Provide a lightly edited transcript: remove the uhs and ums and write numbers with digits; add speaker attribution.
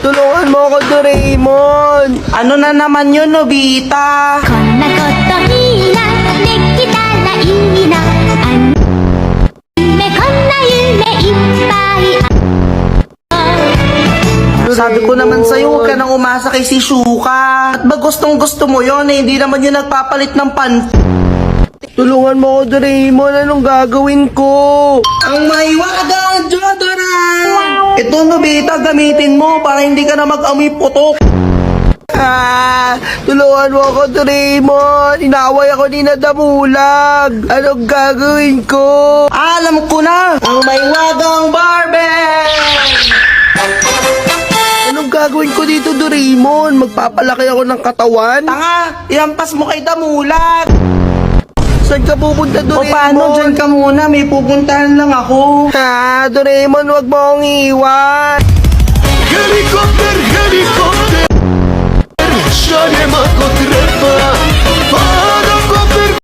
Speaker 1: Tulungan mo ako, Doraemon. Ano na naman yun, Nobita?
Speaker 2: こんなこといいなできたらいいなこんな夢いっぱい
Speaker 1: Sabi ko naman sa'yo, huwag ka nang umasa kay si Shuka. At ba gustong gusto mo yun eh, hindi naman yun nagpapalit ng pan. Tulungan mo ako, Doraemon. Anong gagawin ko? Ang maiwagang deodorant! Ito, Nobita, gamitin mo para hindi ka na mag-amoy putok. Tulungan mo ako, Doraemon. Inaway ako ni Nadamulag. Anong gagawin ko? Alam ko na! Ang maiwagang Barbie! Anong gagawin ko dito, Doraemon? Magpapalaki ako ng katawan? Tanga! Ihampas mo kay Damulag! Saan ka pupunta, Doraemon? O paano? Diyan ka muna. May pupuntahan lang ako. Doraemon, wag mo akong iwan.